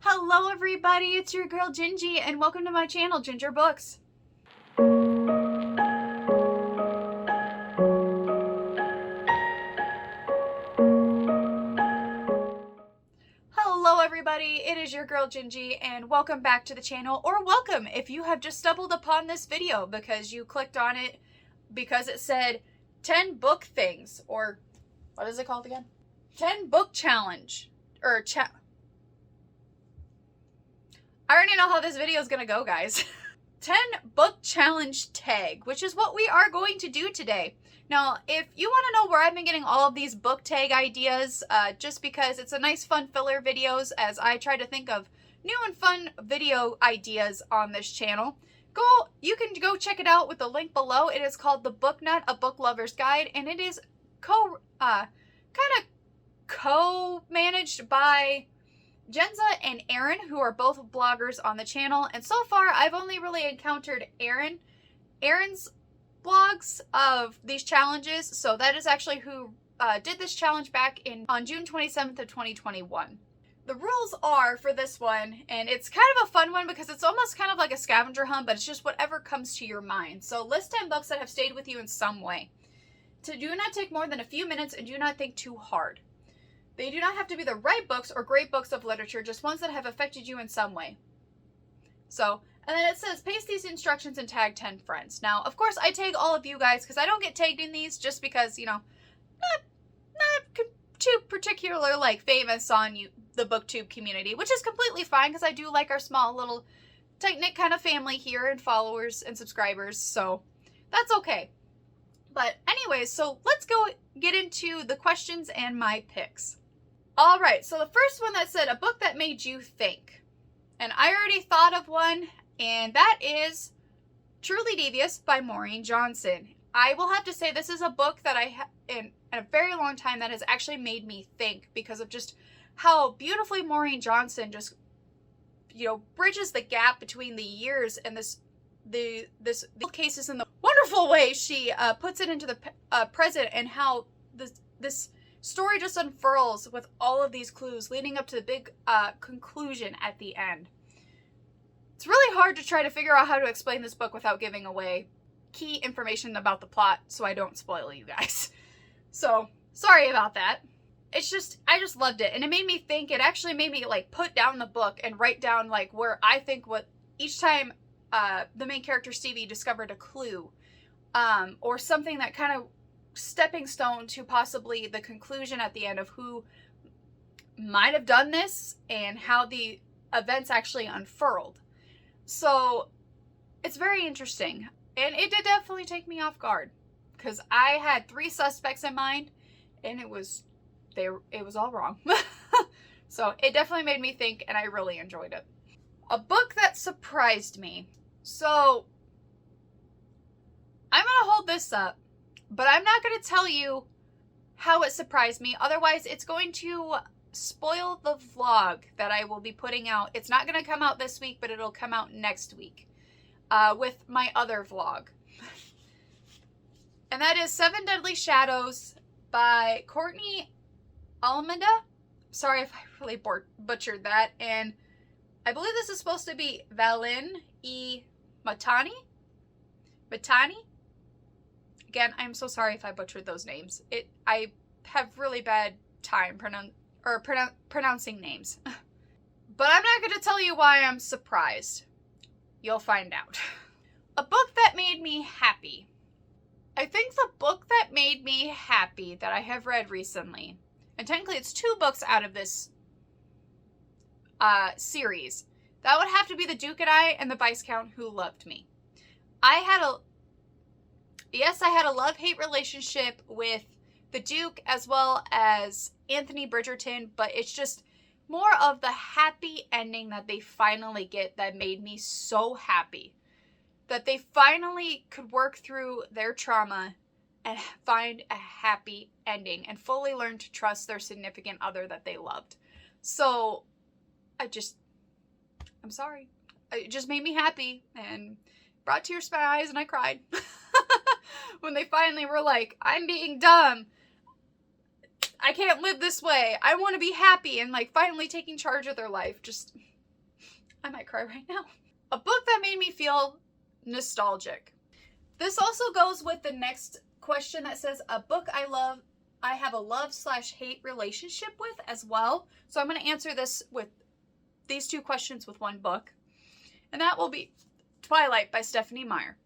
Hello everybody, it's your girl Gingy and welcome to my channel, Ginger Books. Hello everybody, it is your girl Gingy and welcome back to the channel, or welcome if you have just stumbled upon this video because you clicked on it because it said 10 book things, or what is it called again? 10 book challenge, or I already know how this video is going to go, guys. 10 book challenge tag, which is what we are going to do today. Now, if you want to know where I've been getting all of these book tag ideas, just because it's a nice fun filler videos as I try to think of new and fun video ideas on this channel, you can go check it out with the link below. It is called The Book Nut, a book lover's guide, and it is co-managed by Jenza and Erin, who are both bloggers on the channel. And so far, I've only really encountered Erin's blogs of these challenges. So that is actually who did this challenge back on June 27th of 2021. The rules are for this one, and it's kind of a fun one because it's almost kind of like a scavenger hunt, but it's just whatever comes to your mind. So list 10 books that have stayed with you in some way. Do not take more than a few minutes and do not think too hard. They do not have to be the right books or great books of literature, just ones that have affected you in some way. So, and then it says, paste these instructions and tag 10 friends. Now, of course, I tag all of you guys because I don't get tagged in these just because, you know, not too particular, like, famous on the BookTube community, which is completely fine because I do like our small little tight-knit kind of family here and followers and subscribers, so that's okay. But anyways, so let's go get into the questions and my picks. All right, so the first one that said, a book that made you think. And I already thought of one, and that is Truly Devious by Maureen Johnson. I will have to say this is a book that I have in a very long time that has actually made me think because of just how beautifully Maureen Johnson just, you know, bridges the gap between the years and this cases in the wonderful way she puts it into the present, and how this story just unfurls with all of these clues leading up to the big conclusion at the end. It's really hard to try to figure out how to explain this book without giving away key information about the plot so I don't spoil you guys. So, sorry about that. It's just, I just loved it, and it made me think. It actually made me like put down the book and write down like where I think what each time the main character Stevie discovered a clue or something that kind of stepping stone to possibly the conclusion at the end of who might have done this and how the events actually unfurled. So it's very interesting, and it did definitely take me off guard because I had 3 suspects in mind and it was all wrong. So it definitely made me think, and I really enjoyed it. A book that surprised me. So I'm gonna hold this up, but I'm not going to tell you how it surprised me. Otherwise, it's going to spoil the vlog that I will be putting out. It's not going to come out this week, but it'll come out next week with my other vlog. And that is 7 Deadly Shadows by Courtney Almeda. Sorry if I really butchered that. And I believe this is supposed to be Valin E. Matani? Again, I'm so sorry if I butchered those names. I have really bad time pronouncing names. But I'm not going to tell you why I'm surprised. You'll find out. A book that made me happy. I think the book that made me happy that I have read recently, and technically it's 2 books out of this series, that would have to be The Duke and I and The Viscount Who Loved Me. I had a love-hate relationship with the Duke as well as Anthony Bridgerton, but it's just more of the happy ending that they finally get that made me so happy. That they finally could work through their trauma and find a happy ending and fully learn to trust their significant other that they loved. So, I'm sorry. It just made me happy and brought tears to my eyes, and I cried. When they finally were like, I'm being dumb. I can't live this way. I want to be happy, and like finally taking charge of their life. Just I might cry right now. A book that made me feel nostalgic. This also goes with the next question that says a book I have a love/hate relationship with as well. So I'm going to answer this with these two questions with one book. And that will be Twilight by Stephanie Meyer.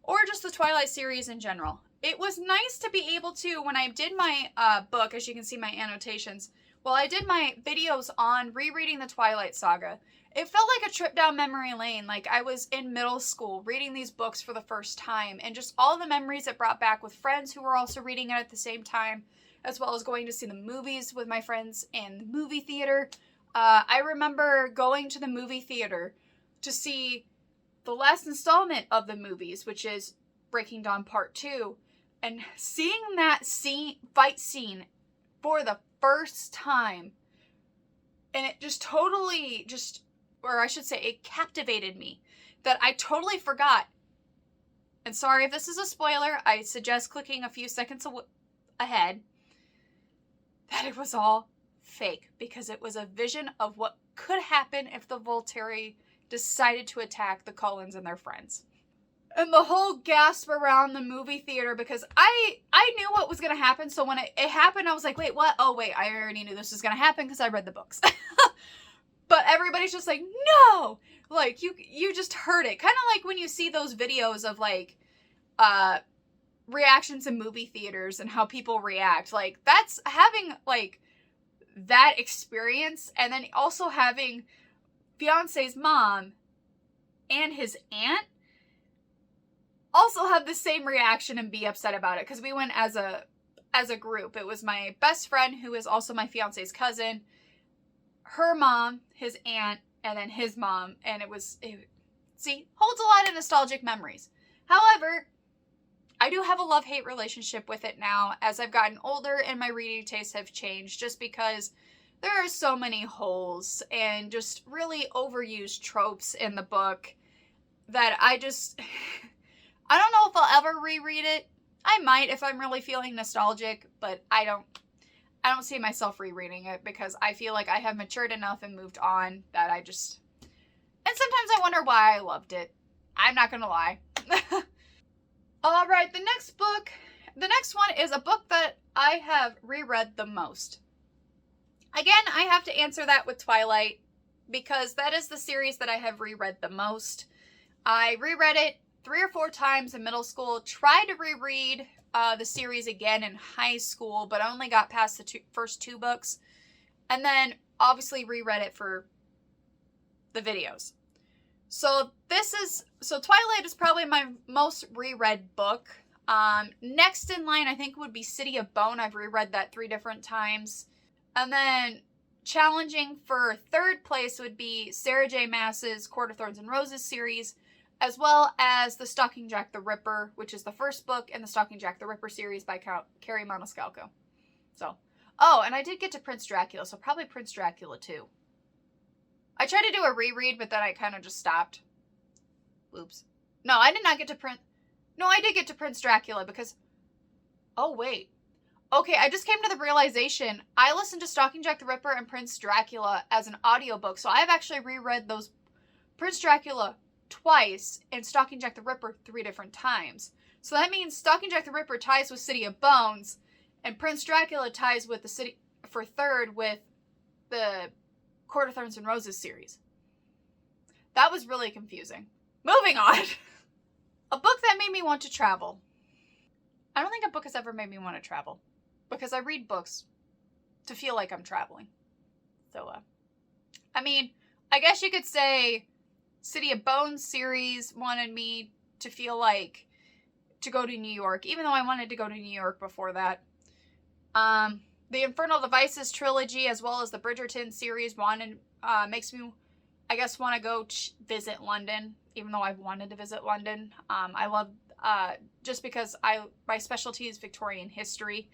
Or just the Twilight series in general. It was nice to be able to, when I did my book, as you can see my annotations, while I did my videos on rereading the Twilight saga, it felt like a trip down memory lane. Like I was in middle school reading these books for the first time, and just all the memories it brought back with friends who were also reading it at the same time, as well as going to see the movies with my friends in the movie theater. I remember going to the movie theater to see the last installment of the movies, which is Breaking Dawn Part 2, and seeing that fight scene for the first time, and it just totally or I should say it captivated me, that I totally forgot. And sorry if this is a spoiler, I suggest clicking a few seconds ahead, that it was all fake, because it was a vision of what could happen if the Volturi decided to attack the Cullens and their friends. And the whole gasp around the movie theater, because I knew what was going to happen, so when it happened, I was like, wait, what? Oh, wait, I already knew this was going to happen because I read the books. But everybody's just like, no! Like, you just heard it. Kind of like when you see those videos of, like, reactions in movie theaters and how people react. Like, that's having, like, that experience, and then also having fiance's mom and his aunt also have the same reaction and be upset about it, because we went as a group. It was my best friend, who is also my fiance's cousin, her mom, his aunt, and then his mom, and it holds a lot of nostalgic memories. However, I do have a love-hate relationship with it now as I've gotten older and my reading tastes have changed, just because there are so many holes and just really overused tropes in the book that I don't know if I'll ever reread it. I might if I'm really feeling nostalgic, but I don't see myself rereading it, because I feel like I have matured enough and moved on that and sometimes I wonder why I loved it. I'm not gonna lie. Alright, the next one is a book that I have reread the most. Again, I have to answer that with Twilight, because that is the series that I have reread the most. I reread it 3 or 4 times in middle school, tried to reread the series again in high school, but I only got past the first 2 books, and then obviously reread it for the videos. So Twilight is probably my most reread book. Next in line, I think, would be City of Bone. I've reread that 3 different times. And then challenging for 3rd place would be Sarah J. Maas's Court of Thorns and Roses series, as well as The Stalking Jack the Ripper, which is the first book in the Stalking Jack the Ripper series by Carrie Maniscalco. And I did get to Prince Dracula, so probably Prince Dracula too. I tried to do a reread, but then I kind of just stopped. Oops. No, I did not get to I did get to Prince Dracula because... Oh, wait. Okay, I just came to the realization I listened to Stalking Jack the Ripper and Prince Dracula as an audiobook, so I've actually reread those Prince Dracula twice and Stalking Jack the Ripper 3 different times. So that means Stalking Jack the Ripper ties with City of Bones, and Prince Dracula ties with the City for 3rd with the Court of Thorns and Roses series. That was really confusing. Moving on. A book that made me want to travel. I don't think a book has ever made me want to travel, because I read books to feel like I'm traveling. So, I guess you could say City of Bones series wanted me to feel like to go to New York, even though I wanted to go to New York before that. The Infernal Devices trilogy, as well as the Bridgerton series, makes me, I guess, want to go visit London, even though I've wanted to visit London. I love, just because my specialty is Victorian history.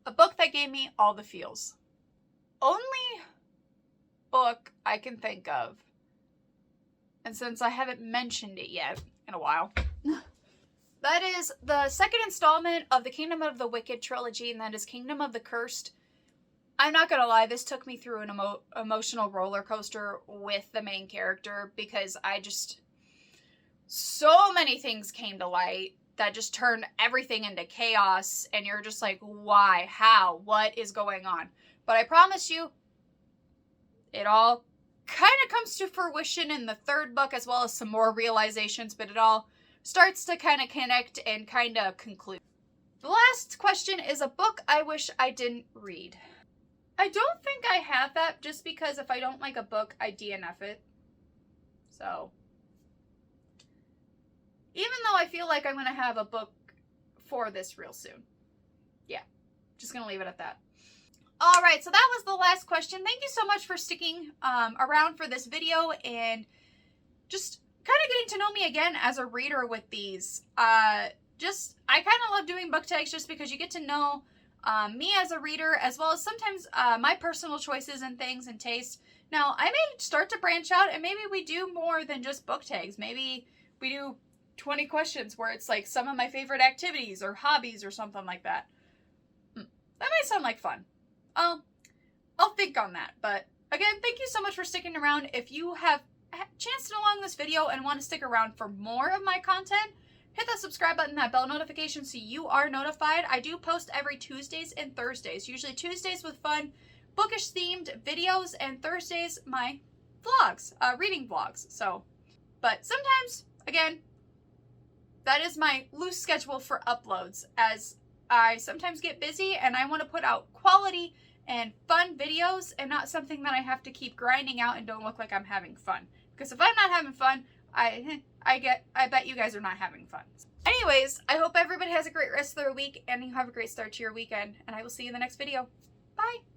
A book that gave me all the feels. Only book I can think of, and since I haven't mentioned it yet in a while, that is the 2nd installment of the Kingdom of the Wicked trilogy, and that is Kingdom of the Cursed. I'm not gonna lie, this took me through an emotional roller coaster with the main character, because so many things came to light that just turned everything into chaos, and you're just like, why, how, what is going on? But I promise you, it all kind of comes to fruition in the third book, as well as some more realizations, but it all starts to kind of connect and kind of conclude. The last question is a book I wish I didn't read. I don't think I have that, just because if I don't like a book, I DNF it. So, even though I feel like I'm going to have a book for this real soon. Yeah, just going to leave it at that. Alright, so that was the last question. Thank you so much for sticking around for this video and just kind of getting to know me again as a reader with these. I kind of love doing book tags just because you get to know me as a reader, as well as sometimes my personal choices and things and taste. Now, I may start to branch out, and maybe we do more than just book tags. Maybe we do 20 questions where it's like some of my favorite activities or hobbies or something like that. That might sound like fun. I'll think on that. But again, thank you so much for sticking around. If you have chanced along this video and want to stick around for more of my content, hit that subscribe button, that bell notification, so you are notified. I do post every Tuesdays and Thursdays. Usually Tuesdays with fun, bookish themed videos, and Thursdays my vlogs, reading vlogs. So, but sometimes, again, that is my loose schedule for uploads, as I sometimes get busy and I want to put out quality and fun videos and not something that I have to keep grinding out and don't look like I'm having fun. Because if I'm not having fun, I bet you guys are not having fun. Anyways, I hope everybody has a great rest of their week and you have a great start to your weekend, and I will see you in the next video. Bye!